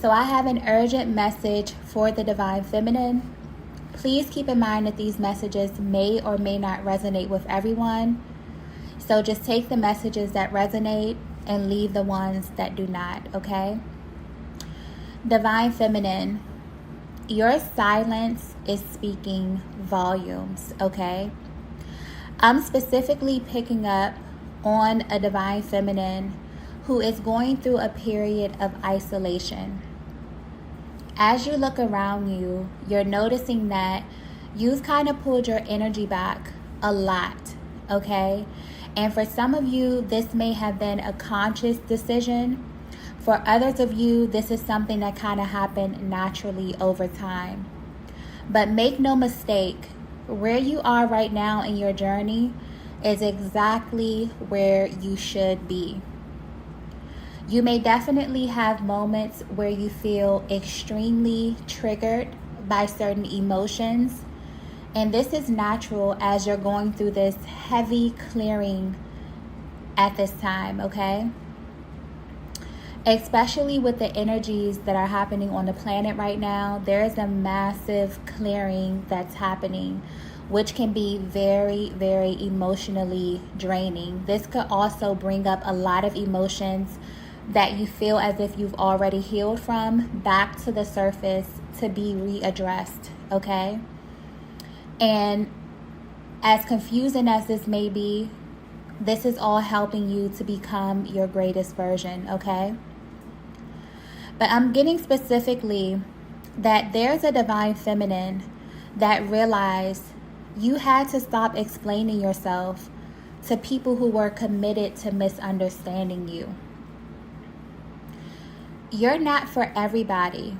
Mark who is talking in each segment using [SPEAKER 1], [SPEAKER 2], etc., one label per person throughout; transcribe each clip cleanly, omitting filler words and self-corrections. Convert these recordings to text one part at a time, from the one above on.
[SPEAKER 1] So I have an urgent message for the Divine Feminine. Please keep in mind that these messages may or may not resonate with everyone. So just take the messages that resonate and leave the ones that do not, okay? Divine Feminine, your silence is speaking volumes, okay? I'm specifically picking up on a Divine Feminine who is going through a period of isolation. As you look around you, you're noticing that you've kind of pulled your energy back a lot, okay? And for some of you, this may have been a conscious decision. For others of you, this is something that kind of happened naturally over time. But make no mistake, where you are right now in your journey is exactly where you should be. You may definitely have moments where you feel extremely triggered by certain emotions. And this is natural as you're going through this heavy clearing at this time, okay? Especially with the energies that are happening on the planet right now, there is a massive clearing that's happening, which can be very, very emotionally draining. This could also bring up a lot of emotions that you feel as if you've already healed from back to the surface to be readdressed, okay? And as confusing as this may be, this is all helping you to become your greatest version, okay? But I'm getting specifically that there's a Divine Feminine that realized you had to stop explaining yourself to people who were committed to misunderstanding you. You're not for everybody.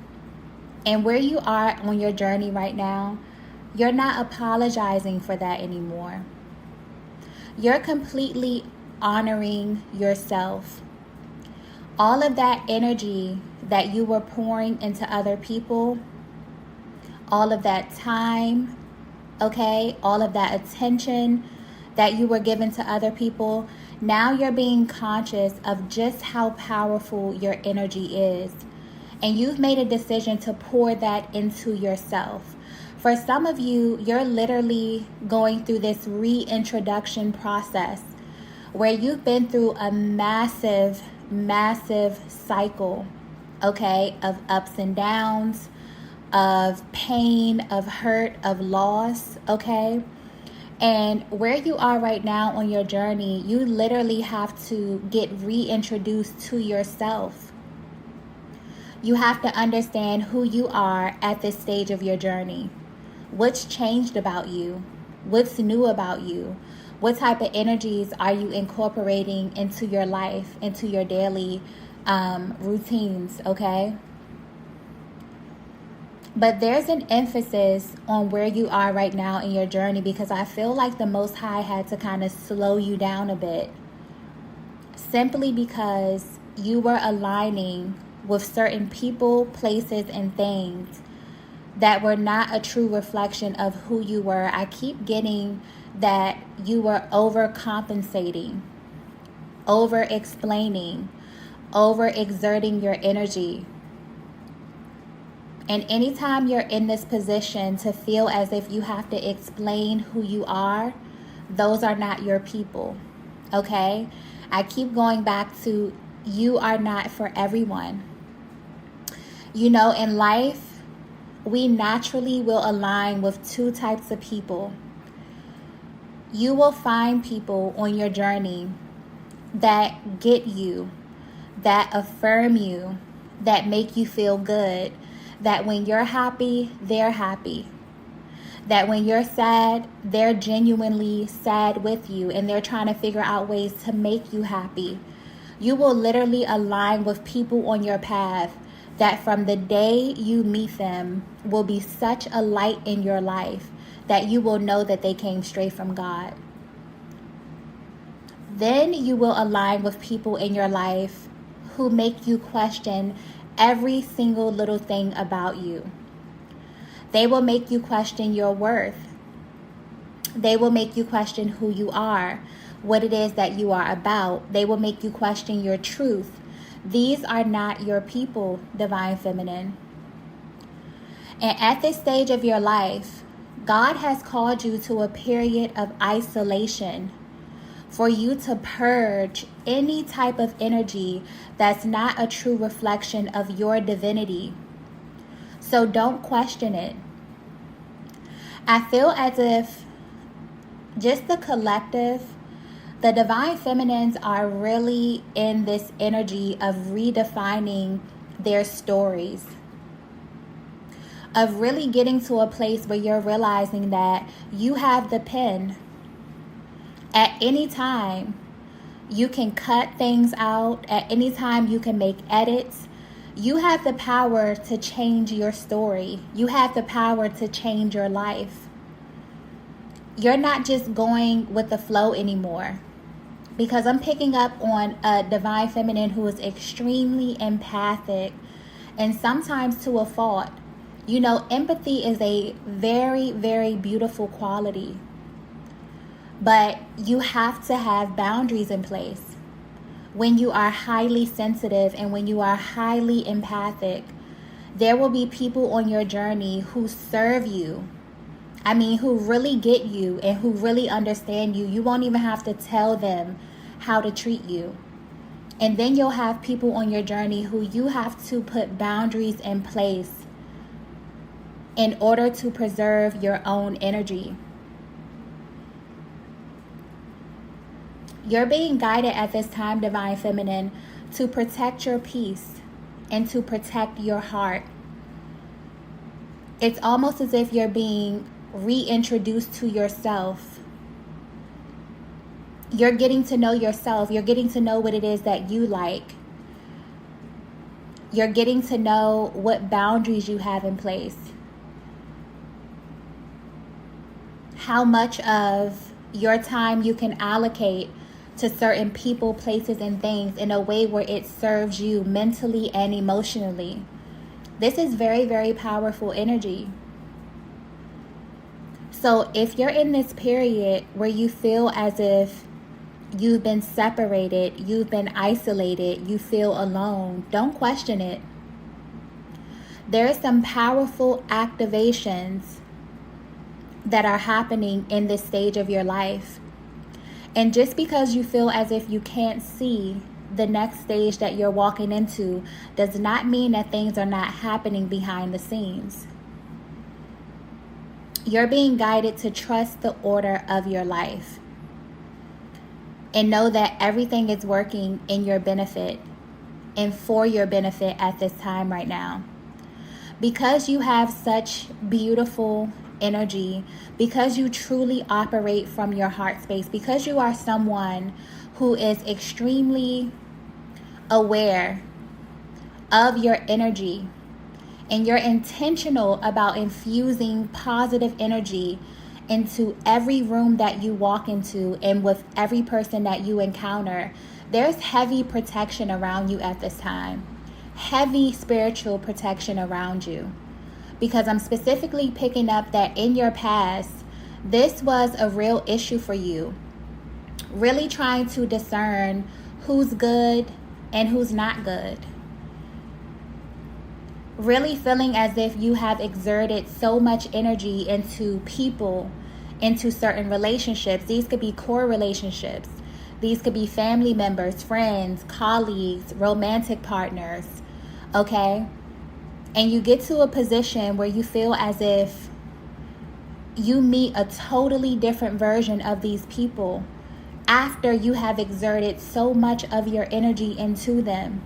[SPEAKER 1] And where you are on your journey right now, you're not apologizing for that anymore. You're completely honoring yourself. All of that energy that you were pouring into other people, all of that time, okay, all of that attention that you were giving to other people, now you're being conscious of just how powerful your energy is. And you've made a decision to pour that into yourself. For some of you, you're literally going through this reintroduction process where you've been through a massive, massive cycle, okay, of ups and downs, of pain, of hurt, of loss, okay? And where you are right now on your journey, you literally have to get reintroduced to yourself. You have to understand who you are at this stage of your journey. What's changed about you? What's new about you? What type of energies are you incorporating into your life, into your daily routines, okay? But there's an emphasis on where you are right now in your journey because I feel like the Most High had to kind of slow you down a bit. Simply because you were aligning with certain people, places, and things that were not a true reflection of who you were. I keep getting that you were overcompensating, over-explaining, over-exerting your energy. And anytime you're in this position to feel as if you have to explain who you are, those are not your people, okay? I keep going back to you are not for everyone. You know, in life, we naturally will align with two types of people. You will find people on your journey that get you, that affirm you, that make you feel good, that when you're happy, they're happy. That when you're sad, they're genuinely sad with you and they're trying to figure out ways to make you happy. You will literally align with people on your path that from the day you meet them will be such a light in your life that you will know that they came straight from God. Then you will align with people in your life who make you question every single little thing about you. They will make you question your worth. They will make you question who you are, what it is that you are about. They will make you question your truth. These are not your people, Divine Feminine. And at this stage of your life, God has called you to a period of isolation for you to purge any type of energy that's not a true reflection of your divinity. So don't question it. I feel as if just the collective, the Divine Feminines are really in this energy of redefining their stories, of really getting to a place where you're realizing that you have the pen. At any time, you can cut things out. At any time, you can make edits. You have the power to change your story. You have the power to change your life. You're not just going with the flow anymore. Because I'm picking up on a Divine Feminine who is extremely empathic and sometimes to a fault. You know, empathy is a very, very beautiful quality. But you have to have boundaries in place. When you are highly sensitive and when you are highly empathic, there will be people on your journey who serve you. I mean, who really get you and who really understand you. You won't even have to tell them how to treat you. And then you'll have people on your journey who you have to put boundaries in place in order to preserve your own energy. You're being guided at this time, Divine Feminine, to protect your peace and to protect your heart. It's almost as if you're being reintroduced to yourself. You're getting to know yourself. You're getting to know what it is that you like. You're getting to know what boundaries you have in place. How much of your time you can allocate to certain people, places, and things in a way where it serves you mentally and emotionally. This is very, very powerful energy. So if you're in this period where you feel as if you've been separated, you've been isolated, you feel alone, don't question it. There are some powerful activations that are happening in this stage of your life. And just because you feel as if you can't see the next stage that you're walking into does not mean that things are not happening behind the scenes. You're being guided to trust the order of your life and know that everything is working in your benefit and for your benefit at this time right now. Because you have such beautiful energy, because you truly operate from your heart space, because you are someone who is extremely aware of your energy and you're intentional about infusing positive energy into every room that you walk into and with every person that you encounter, there's heavy protection around you at this time. Heavy spiritual protection around you. Because I'm specifically picking up that in your past, this was a real issue for you. Really trying to discern who's good and who's not good. Really feeling as if you have exerted so much energy into people, into certain relationships. These could be core relationships. These could be family members, friends, colleagues, romantic partners. Okay? And you get to a position where you feel as if you meet a totally different version of these people after you have exerted so much of your energy into them.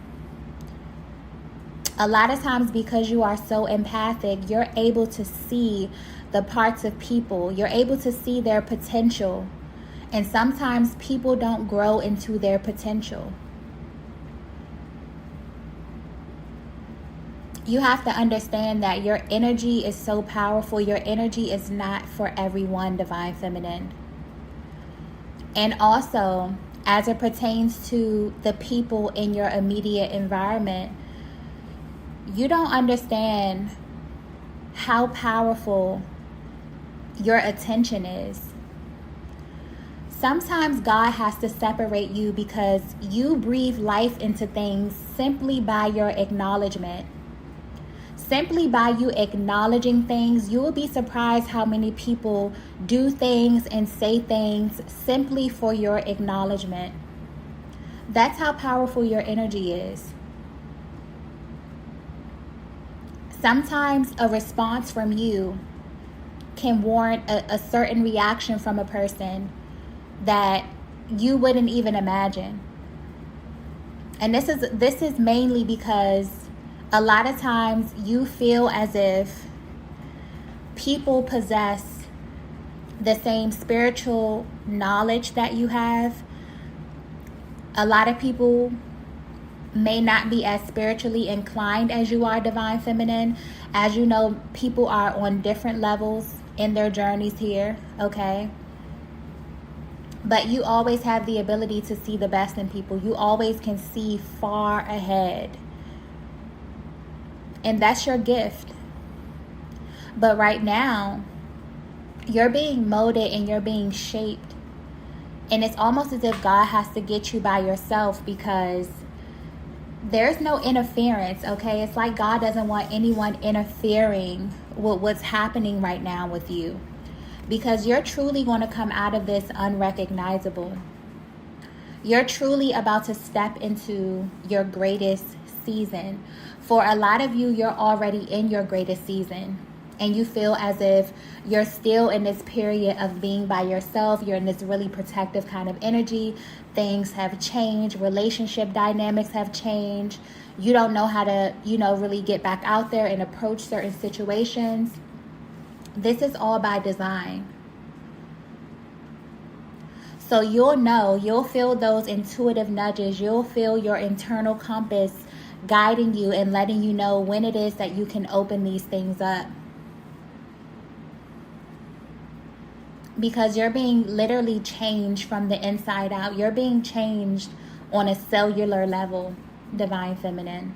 [SPEAKER 1] A lot of times, because you are so empathic, you're able to see the parts of people. You're able to see their potential. And sometimes people don't grow into their potential. You have to understand that your energy is so powerful. Your energy is not for everyone, Divine Feminine. And also, as it pertains to the people in your immediate environment, you don't understand how powerful your attention is. Sometimes God has to separate you because you breathe life into things simply by your acknowledgement. Simply by you acknowledging things, you will be surprised how many people do things and say things simply for your acknowledgement. That's how powerful your energy is. Sometimes a response from you can warrant a certain reaction from a person that you wouldn't even imagine. And this is mainly because a lot of times you feel as if people possess the same spiritual knowledge that you have. A lot of people may not be as spiritually inclined as you are, Divine Feminine. As you know, people are on different levels in their journeys here, okay? But you always have the ability to see the best in people. You always can see far ahead. And that's your gift. But right now, you're being molded and you're being shaped. And it's almost as if God has to get you by yourself because there's no interference, okay? It's like God doesn't want anyone interfering with what's happening right now with you. Because you're truly going to come out of this unrecognizable. You're truly about to step into your greatest season. For a lot of you, you're already in your greatest season. And you feel as if you're still in this period of being by yourself. You're in this really protective kind of energy. Things have changed. Relationship dynamics have changed. You don't know how to, really get back out there and approach certain situations. This is all by design. So you'll feel those intuitive nudges. You'll feel your internal compass guiding you and letting you know when it is that you can open these things up. Because you're being literally changed from the inside out. You're being changed on a cellular level, Divine Feminine.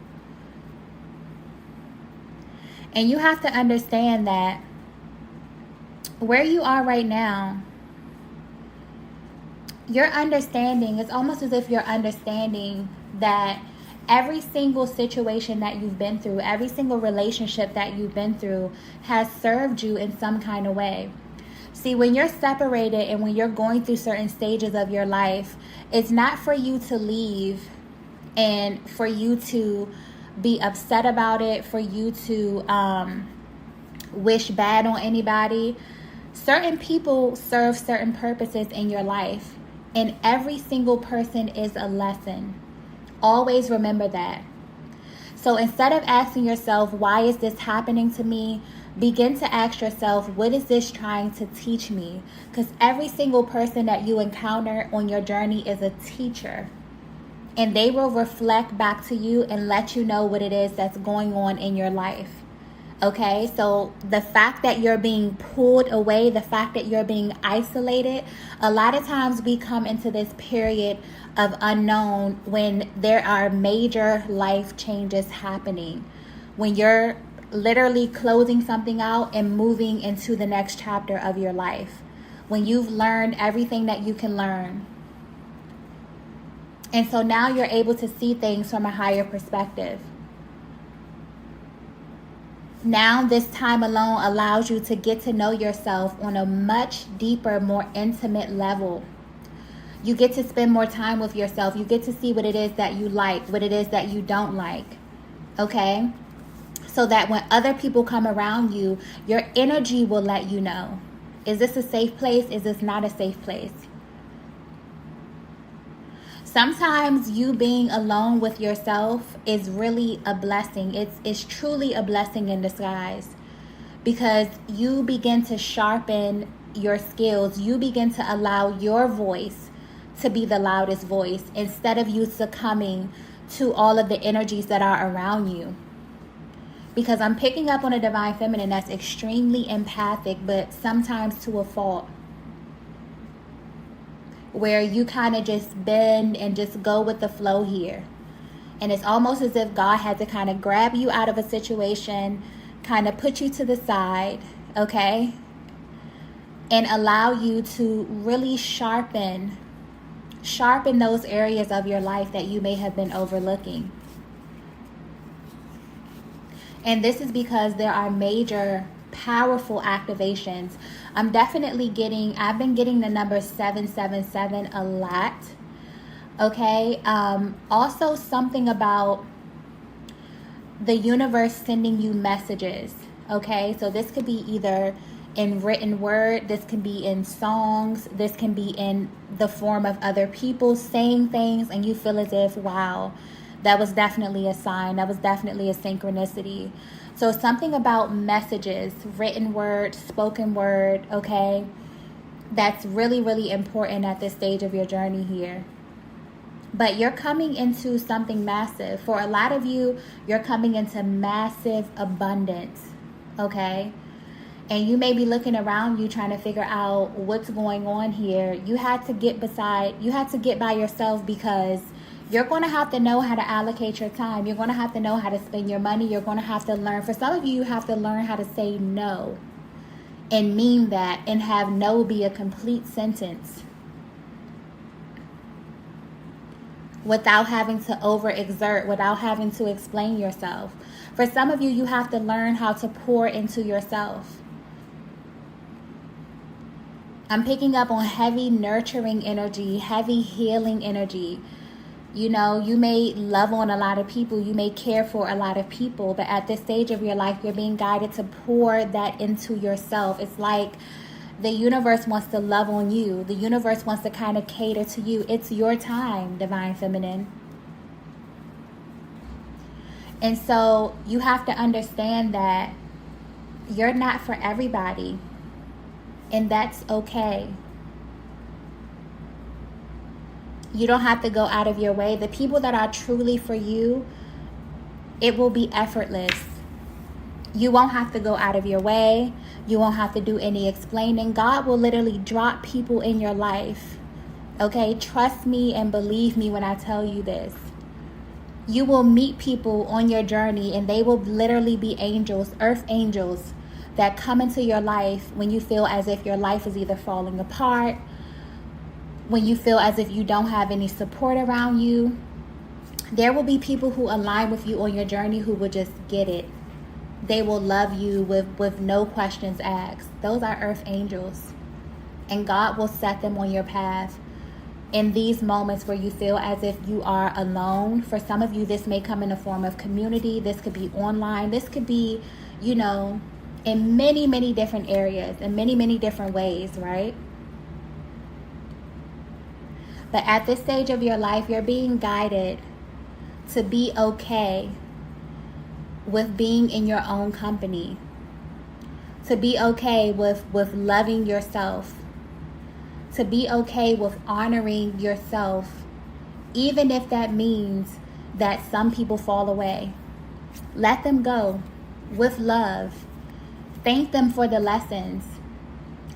[SPEAKER 1] And you have to understand that where you are right now, you're understanding, it's almost as if you're understanding that every single situation that you've been through, every single relationship that you've been through has served you in some kind of way. See, when you're separated and when you're going through certain stages of your life, it's not for you to leave and for you to be upset about it, for you to wish bad on anybody. Certain people serve certain purposes in your life, and every single person is a lesson. Always remember that. So instead of asking yourself, why is this happening to me? Begin to ask yourself, what is this trying to teach me? Because every single person that you encounter on your journey is a teacher. And they will reflect back to you and let you know what it is that's going on in your life. Okay, so the fact that you're being pulled away, the fact that you're being isolated, a lot of times we come into this period of unknown when there are major life changes happening. When you're literally closing something out and moving into the next chapter of your life. When you've learned everything that you can learn. And so now you're able to see things from a higher perspective. Now this time alone allows you to get to know yourself on a much deeper, more intimate level. You get to spend more time with yourself. You get to see what it is that you like, what it is that you don't like. Okay? So that when other people come around you, your energy will let you know. Is this a safe place? Is this not a safe place? Sometimes you being alone with yourself is really a blessing. It's truly a blessing in disguise, because you begin to sharpen your skills. You begin to allow your voice to be the loudest voice instead of you succumbing to all of the energies that are around you. Because I'm picking up on a Divine Feminine that's extremely empathic, but sometimes to a fault. Where you kind of just bend and just go with the flow here. And it's almost as if God had to kind of grab you out of a situation, kind of put you to the side, okay? and allow you to really sharpen those areas of your life that you may have been overlooking. And this is because there are major, powerful activations. I've been getting the number 777 a lot. Okay. Also something about the universe sending you messages. Okay. So this could be either in written word, this can be in songs, this can be in the form of other people saying things, and you feel as if, wow, that was definitely a sign, that was definitely a synchronicity. So something about messages, written word, spoken word, okay, that's really, really important at this stage of your journey here. But you're coming into something massive. For a lot of you, you're coming into massive abundance, okay? And you may be looking around you trying to figure out what's going on here. You had to get by yourself, because you're going to have to know how to allocate your time. You're going to have to know how to spend your money. You're going to have to learn. For some of you, you have to learn how to say no and mean that, and have no be a complete sentence without having to overexert, without having to explain yourself. For some of you, you have to learn how to pour into yourself. I'm picking up on heavy nurturing energy, heavy healing energy. You know, you may love on a lot of people, you may care for a lot of people, but at this stage of your life, you're being guided to pour that into yourself. It's like the universe wants to love on you. The universe wants to kind of cater to you. It's your time, Divine Feminine. And so you have to understand that you're not for everybody. And that's okay. You don't have to go out of your way. The people that are truly for you, it will be effortless. You won't have to go out of your way. You won't have to do any explaining. God will literally drop people in your life. Okay? Trust me and believe me when I tell you this. You will meet people on your journey, and they will literally be angels, earth angels, that come into your life when you feel as if your life is either falling apart, when you feel as if you don't have any support around you. There will be people who align with you on your journey who will just get it. They will love you with no questions asked. Those are earth angels. And God will set them on your path in these moments where you feel as if you are alone. For some of you, this may come in the form of community. This could be online. This could be, you know, in many, many different areas, in many, many different ways, right? But at this stage of your life, you're being guided to be okay with being in your own company, to be okay with loving yourself, to be okay with honoring yourself, even if that means that some people fall away. Let them go with love. Thank them for the lessons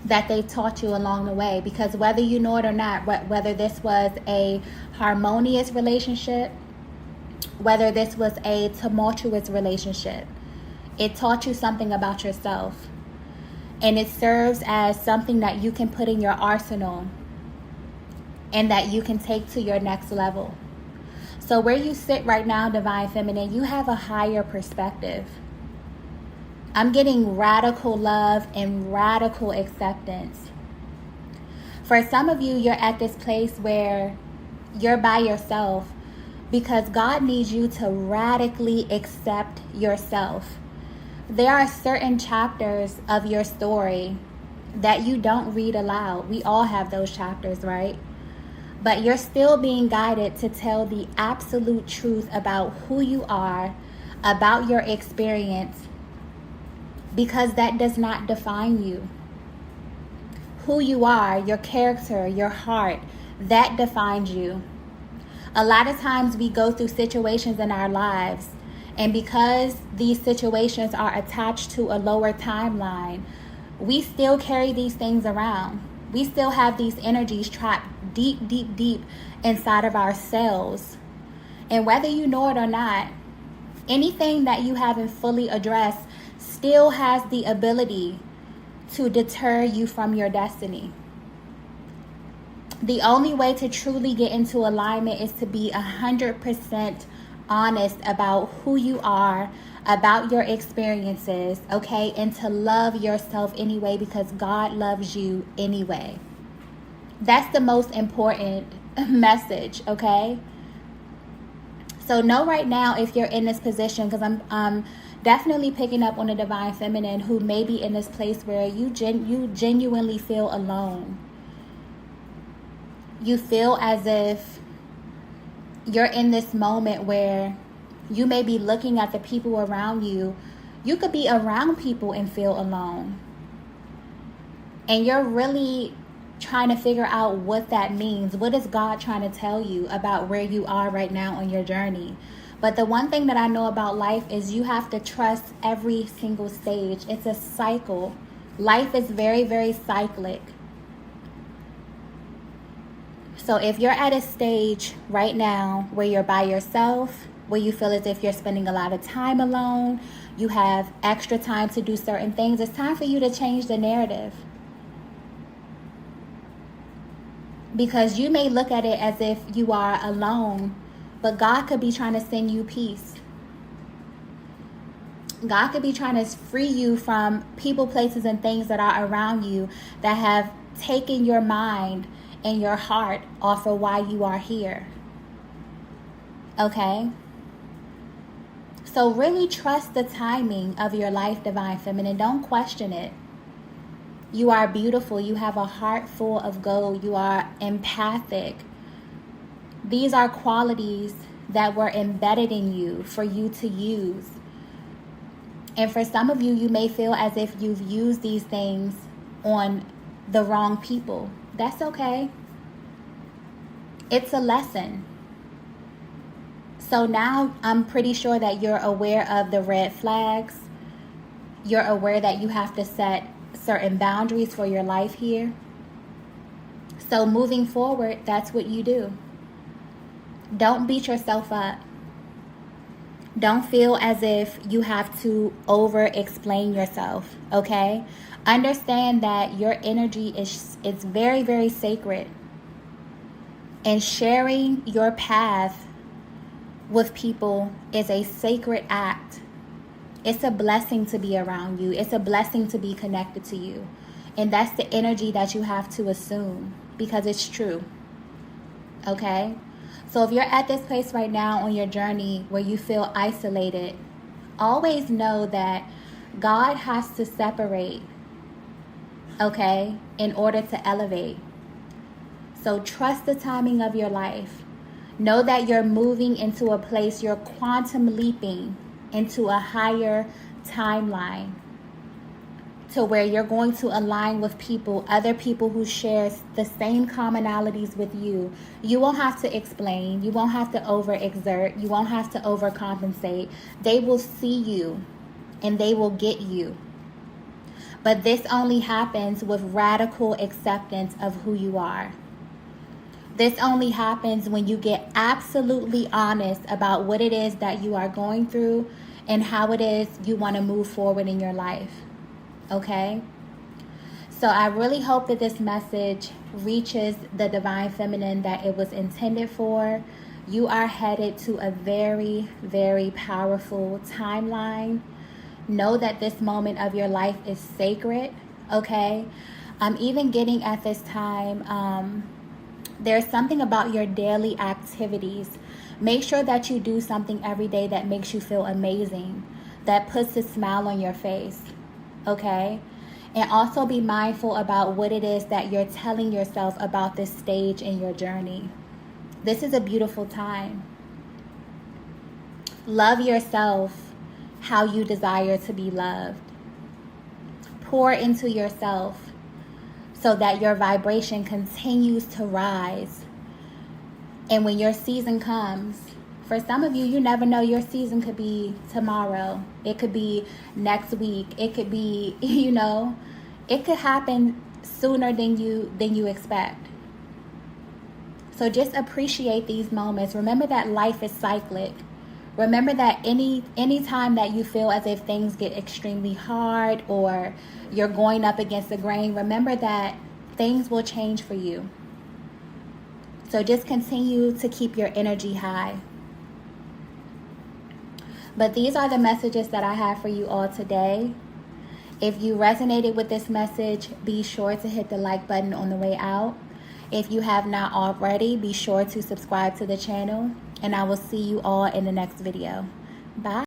[SPEAKER 1] that they taught you along the way, because whether you know it or not, whether this was a harmonious relationship, whether this was a tumultuous relationship, it taught you something about yourself, and it serves as something that you can put in your arsenal and that you can take to your next level. So where you sit right now, Divine Feminine, you have a higher perspective. I'm getting radical love and radical acceptance. For some of you, you're at this place where you're by yourself because God needs you to radically accept yourself. There are certain chapters of your story that you don't read aloud. We all have those chapters, right? But you're still being guided to tell the absolute truth about who you are, about your experience, because that does not define you. Who you are, your character, your heart, that defines you. A lot of times we go through situations in our lives, and because these situations are attached to a lower timeline, we still carry these things around. We still have these energies trapped deep, deep, deep inside of ourselves. And whether you know it or not, anything that you haven't fully addressed still has the ability to deter you from your destiny. The only way to truly get into alignment is to be 100% honest about who you are, about your experiences, okay? And to love yourself anyway, because God loves you anyway. That's the most important message, okay? So know right now if you're in this position, because I'm definitely picking up on the divine feminine who may be in this place where you genuinely feel alone. You feel as if you're in this moment where you may be looking at the people around you. You could be around people and feel alone. And you're really trying to figure out what that means. What is God trying to tell you about where you are right now on your journey? But the one thing that I know about life is you have to trust every single stage. It's a cycle. Life is very, very cyclic. So if you're at a stage right now where you're by yourself, where you feel as if you're spending a lot of time alone, you have extra time to do certain things, it's time for you to change the narrative. Because you may look at it as if you are alone, but God could be trying to send you peace. God could be trying to free you from people, places, and things that are around you that have taken your mind and your heart off of why you are here. Okay? So really trust the timing of your life, divine feminine. Don't question it. You are beautiful. You have a heart full of gold. You are empathic. These are qualities that were embedded in you for you to use. And for some of you, you may feel as if you've used these things on the wrong people. That's okay. It's a lesson. So now I'm pretty sure that you're aware of the red flags. You're aware that you have to set certain boundaries for your life here. So moving forward, that's what you do. Don't beat yourself up. Don't feel as if you have to over-explain yourself, okay? Understand that your energy is very, very sacred. And sharing your path with people is a sacred act. It's a blessing to be around you. It's a blessing to be connected to you. And that's the energy that you have to assume because it's true. Okay? So if you're at this place right now on your journey where you feel isolated, always know that God has to separate, okay, in order to elevate. So trust the timing of your life. Know that you're moving into a place, you're quantum leaping into a higher timeline to where you're going to align with people, other people who share the same commonalities with you. You won't have to explain. You won't have to overexert. You won't have to overcompensate. They will see you and they will get you. But this only happens with radical acceptance of who you are. This only happens when you get absolutely honest about what it is that you are going through and how it is you want to move forward in your life. Okay? So I really hope that this message reaches the divine feminine that it was intended for. You are headed to a very, very powerful timeline. Know that this moment of your life is sacred. Okay? I'm even getting at this time, there's something about your daily activities. Make sure that you do something every day that makes you feel amazing, that puts a smile on your face, okay? And also be mindful about what it is that you're telling yourself about this stage in your journey. This is a beautiful time. Love yourself how you desire to be loved. Pour into yourself so that your vibration continues to rise. And when your season comes, for some of you, you never know, your season could be tomorrow. It could be next week. It could be, it could happen sooner than you expect. So just appreciate these moments. Remember that life is cyclic. Remember that any time that you feel as if things get extremely hard or you're going up against the grain, remember that things will change for you. So just continue to keep your energy high. But these are the messages that I have for you all today. If you resonated with this message, be sure to hit the like button on the way out. If you have not already, be sure to subscribe to the channel. And I will see you all in the next video. Bye.